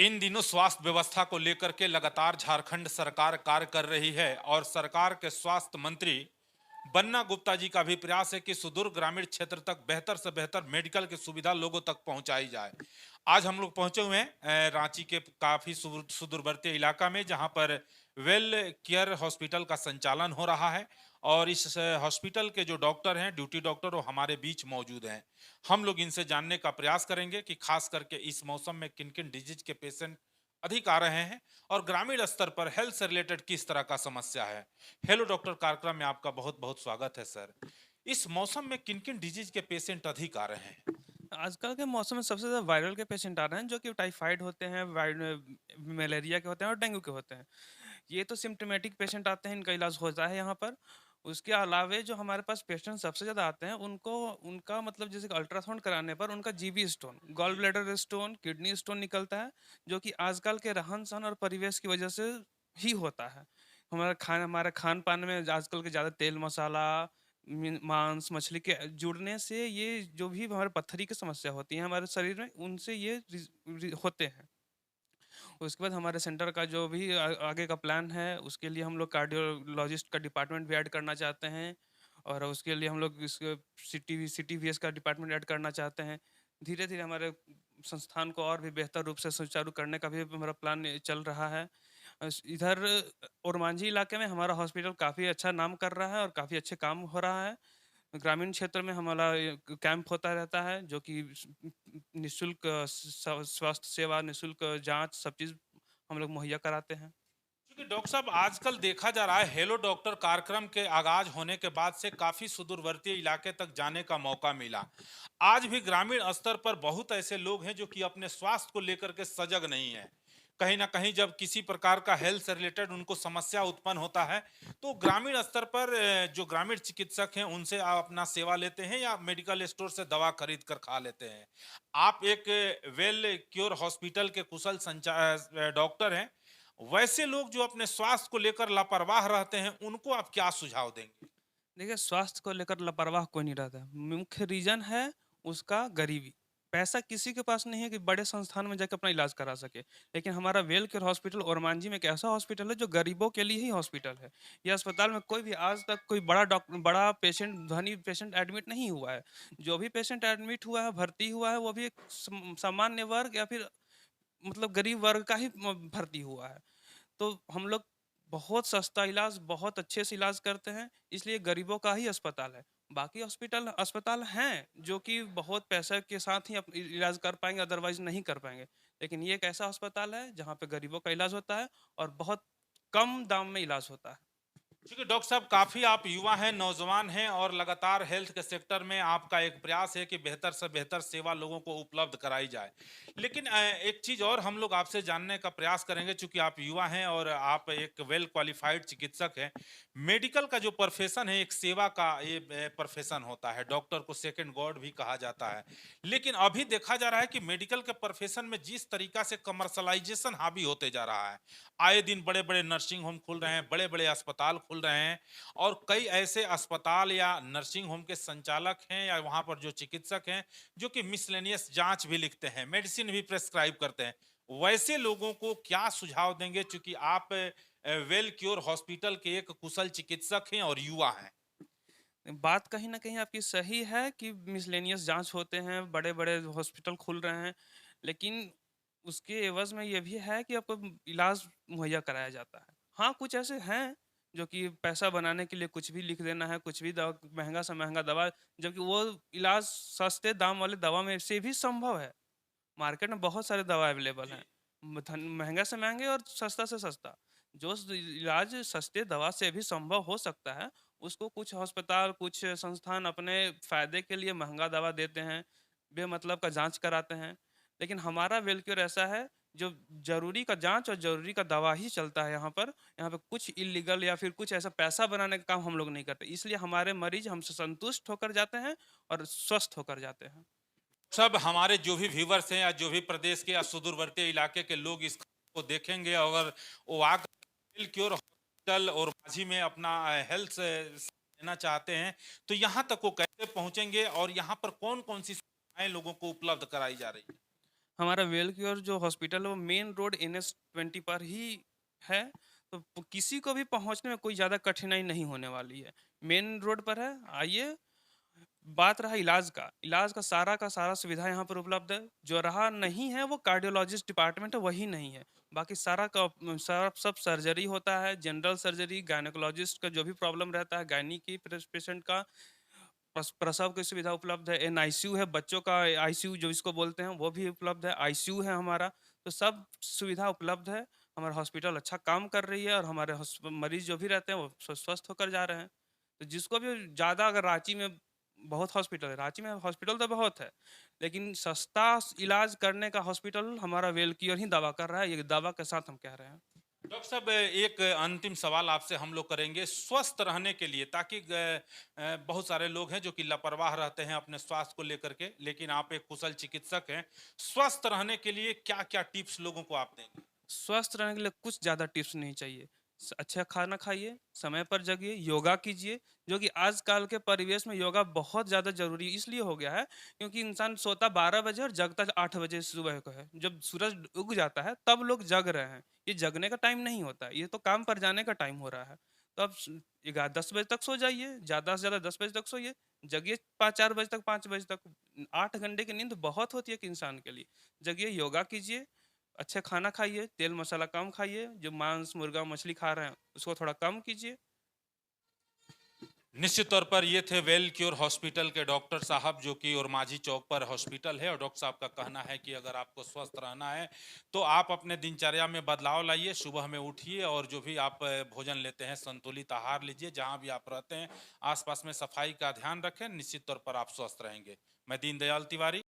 इन दिनों स्वास्थ्य व्यवस्था को लेकर के लगातार झारखंड सरकार कार्य कर रही है और सरकार के स्वास्थ्य मंत्री बन्ना गुप्ता जी का भी प्रयास है कि सुदूर ग्रामीण क्षेत्र तक बेहतर से बेहतर मेडिकल की सुविधा लोगों तक पहुंचाई जाए। आज हम लोग पहुंचे हुए हैं रांची के काफी सुदूरवर्ती इलाका में, जहां पर वेल केयर हॉस्पिटल का संचालन हो रहा है और इस हॉस्पिटल के जो डॉक्टर हैं, ड्यूटी डॉक्टर, वो हमारे बीच मौजूद हैं। हम लोग इनसे जानने का प्रयास करेंगे कि खास करके इस मौसम में किन किन डिजीज के पेशेंट अधिक आ रहे हैं और ग्रामीण स्तर पर हेल्थ से रिलेटेड किस तरह का समस्या है। हेलो डॉक्टर, कार्यक्रम में आपका बहुत बहुत स्वागत है सर। इस मौसम में किन किन डिजीज के पेशेंट अधिक आ रहे हैं? आजकल के मौसम में सबसे ज़्यादा वायरल के पेशेंट आ रहे हैं जो कि टाइफाइड होते हैं, मलेरिया के होते हैं और डेंगू के होते हैं। ये तो सिम्टोमेटिक पेशेंट आते हैं, इनका इलाज होता है यहाँ पर। उसके अलावे जो हमारे पास पेशेंट सबसे ज़्यादा आते हैं उनको उनका मतलब जैसे कि अल्ट्रासाउंड कराने पर उनका GB stone, gall bladder stone, kidney stone निकलता है, जो कि आजकल के रहन-सहन और परिवेश की वजह से ही होता है। हमारे खान-पान में आजकल के ज़्यादा तेल मसाला, मांस मछली के जुड़ने से ये जो भी हमारे पत्थरी की समस्या होती है हमारे शरीर में, उनसे ये होते हैं। उसके बाद हमारे सेंटर का जो भी आगे का प्लान है, उसके लिए हम लोग कार्डियोलॉजिस्ट का डिपार्टमेंट भी ऐड करना चाहते हैं और उसके लिए हम लोग इस सिटी वीएस का डिपार्टमेंट ऐड करना चाहते हैं। धीरे धीरे हमारे संस्थान को और भी बेहतर रूप से सुचारू करने का भी हमारा प्लान चल रहा है। इधर ओरमांझी इलाके में हमारा हॉस्पिटल काफ़ी अच्छा नाम कर रहा है और काफ़ी अच्छे काम हो रहा है। ग्रामीण क्षेत्र में हमारा कैंप होता रहता है जो कि निःशुल्क स्वास्थ्य सेवा, निःशुल्क जांच, सब चीज़ हम लोग मुहैया कराते हैं। क्योंकि डॉक्टर साहब, आजकल देखा जा रहा है हेलो डॉक्टर कार्यक्रम के आगाज होने के बाद से काफी सुदूरवर्ती इलाके तक जाने का मौका मिला। आज भी ग्रामीण स्तर पर बहुत ऐसे लोग हैं जो कि अपने स्वास्थ्य को लेकर के सजग नहीं है। कहीं ना कहीं जब किसी प्रकार का हेल्थ से रिलेटेड उनको समस्या उत्पन्न होता है, तो ग्रामीण स्तर पर जो ग्रामीण चिकित्सक हैं उनसे आप अपना सेवा लेते हैं या मेडिकल स्टोर से दवा खरीद कर खा लेते हैं। आप एक वेल क्योर हॉस्पिटल के कुशल डॉक्टर हैं। वैसे लोग जो अपने स्वास्थ्य को लेकर लापरवाह रहते हैं, उनको आप क्या सुझाव देंगे? देखिए, स्वास्थ्य को लेकर लापरवाह कोई नहीं रहता है। मुख्य रीज़न है उसका गरीबी। पैसा किसी के पास नहीं है कि बड़े संस्थान में जाके अपना इलाज करा सके। लेकिन हमारा वेल केयर हॉस्पिटल ओरमांझी में एक ऐसा हॉस्पिटल है जो गरीबों के लिए ही हॉस्पिटल है। ये अस्पताल में कोई भी आज तक कोई बड़ा पेशेंट, धनी पेशेंट एडमिट नहीं हुआ है। जो भी पेशेंट एडमिट हुआ है, भर्ती हुआ है, वो भी एक सामान्य वर्ग या फिर मतलब गरीब वर्ग का ही भर्ती हुआ है। तो हम लोग बहुत सस्ता इलाज, बहुत अच्छे से इलाज करते हैं, इसलिए गरीबों का ही अस्पताल है। बाकी हॉस्पिटल अस्पताल हैं, जो कि बहुत पैसे के साथ ही इलाज कर पाएँगे, अदरवाइज़ नहीं कर पाएँगे। लेकिन ये एक ऐसा अस्पताल है, जहाँ पे गरीबों का इलाज होता है और बहुत कम दाम में इलाज होता है। क्योंकि डॉक्टर साहब, काफी आप युवा हैं, नौजवान हैं और लगातार हेल्थ के सेक्टर में आपका एक प्रयास है कि बेहतर से बेहतर सेवा लोगों को उपलब्ध कराई जाए। लेकिन एक चीज और हम लोग आपसे जानने का प्रयास करेंगे, चूंकि आप युवा हैं और आप एक वेल क्वालिफाइड चिकित्सक हैं। मेडिकल का जो प्रोफेशन है, एक सेवा का ये प्रोफेशन होता है। डॉक्टर को सेकंड गॉड भी कहा जाता है। लेकिन अभी देखा जा रहा है कि मेडिकल के प्रोफेशन में जिस तरीका से कमर्शलाइजेशन हावी होते जा रहा है, आए दिन बड़े बड़े नर्सिंग होम खुल रहे हैं, बड़े बड़े अस्पताल खुल रहे हैं और कई ऐसे अस्पताल या नर्सिंग होम के संचालक हैं या वहां पर जो चिकित्सक हैं, जो कि मिसलेनियस जांच भी लिखते हैं, मेडिसिन भी प्रेस्क्राइब करते हैं। वैसे लोगों को क्या सुझाव देंगे, चूंकि आप वेल क्योर हॉस्पिटल के एक कुशल चिकित्सक हैं और युवा हैं? बात कहीं न कहीं आपकी सही है कि मिसलेनियस जाँच होते हैं, बड़े-बड़े हॉस्पिटल खुल रहे हैं, लेकिन उसके एवज़ में ये भी है कि आपको इलाज मुहैया कराया जाता है। हाँ, कुछ ऐसे हैं जो कि पैसा बनाने के लिए कुछ भी लिख देना है, कुछ भी दवा, महँगा से महँगा दवा, जबकि वो इलाज सस्ते दाम वाले दवा में से भी संभव है। मार्केट में बहुत सारे दवा अवेलेबल जी। हैं। महँगे से महँगे और सस्ता से सस्ता। जो इलाज सस्ते दवा से भी संभव हो सकता है, उसको कुछ अस्पताल, कुछ संस्थान अपने फ़ायदे के लिए महँगा दवा देते हैं, बेमतलब का जाँच कराते हैं। लेकिन हमारा वेलक्योर ऐसा है, जो ज़रूरी का जाँच और ज़रूरी का दवा ही चलता है यहाँ पर। यहाँ पे कुछ इल्लीगल या फिर कुछ ऐसा पैसा बनाने का काम हम लोग नहीं करते। इसलिए हमारे मरीज़ हमसे संतुष्ट होकर जाते हैं और स्वस्थ होकर जाते हैं। सब हमारे जो भी व्यूवर्स हैं या जो भी प्रदेश के या सुदूरवर्ती इलाके के लोग इस खबर को देखेंगे, अगर वो आकर क्योर हॉस्पिटल और माझी में अपना हेल्थ लेना चाहते हैं, तो यहाँ तक वो कैसे पहुंचेंगे और यहाँ पर कौन कौन सी सुविधाएं लोगों को उपलब्ध कराई जा रही है? हमारा वेल क्योर जो हॉस्पिटल है वो मेन रोड NH 20 पर ही है, तो किसी को भी पहुंचने में कोई ज़्यादा कठिनाई नहीं होने वाली है। मेन रोड पर है, आइए। बात रहा इलाज का सारा सुविधा यहाँ पर उपलब्ध है। जो रहा नहीं है वो कार्डियोलॉजिस्ट डिपार्टमेंट है, वही नहीं है। बाकी सारा सब सर्जरी होता है, जनरल सर्जरी, गायनेकोलॉजिस्ट का जो भी प्रॉब्लम रहता है, गायनी की पेशेंट का प्रसव की सुविधा उपलब्ध है। NICU है, बच्चों का ICU जो इसको बोलते हैं वो भी उपलब्ध है। ICU है हमारा, तो सब सुविधा उपलब्ध है। हमारा हॉस्पिटल अच्छा काम कर रही है और हमारे मरीज जो भी रहते हैं वो स्वस्थ होकर जा रहे हैं। तो जिसको भी ज़्यादा, अगर रांची में बहुत हॉस्पिटल है, रांची में हॉस्पिटल तो बहुत है, लेकिन सस्ता इलाज करने का हॉस्पिटल हमारा वेलक्योर ही दावा कर रहा है। ये दावा के साथ हम कह रहे हैं। डॉक्टर साहब, एक अंतिम सवाल आपसे हम लोग करेंगे स्वस्थ रहने के लिए, ताकि बहुत सारे लोग हैं जो कि लापरवाह रहते हैं अपने स्वास्थ्य को लेकर के, लेकिन आप एक कुशल चिकित्सक हैं। स्वस्थ रहने के लिए क्या क्या टिप्स लोगों को आप देंगे? स्वस्थ रहने के लिए कुछ ज़्यादा टिप्स नहीं चाहिए। अच्छा खाना खाइए, समय पर जगिए, योगा कीजिए, जो कि आजकल के परिवेश में योगा बहुत ज़्यादा ज़रूरी इसलिए हो गया है, क्योंकि इंसान सोता 12 बजे और जगता 8 बजे सुबह को है। जब सूरज उग जाता है तब लोग जग रहे हैं। ये जगने का टाइम नहीं होता है, ये तो काम पर जाने का टाइम हो रहा है। तो अब 10 बजे तक सो जाइए, ज़्यादा से ज़्यादा 10 बजे तक सोइए, जगिए 4 बजे तक, 5 बजे तक। 8 घंटे की नींद बहुत होती है एक इंसान के लिए। जगिए, योगा कीजिए, अच्छा खाना खाइए, तेल मसाला कम खाइए, जो मांस, मुर्गा, मछली खा रहे हैं, उसको थोड़ा कम कीजिए। निश्चित तौर पर ये थे वेल क्योर हॉस्पिटल के डॉक्टर साहब, जो कि ओरमाझी चौक पर हॉस्पिटल है। और डॉक्टर साहब का कहना है कि अगर आपको स्वस्थ रहना है तो आप अपने दिनचर्या में बदलाव लाइए, सुबह में उठिए और जो भी आप भोजन लेते हैं संतुलित आहार लीजिए, जहां भी आप रहते हैं आसपास में सफाई का ध्यान रखें, निश्चित तौर पर आप स्वस्थ रहेंगे। मैं दीनदयाल तिवारी।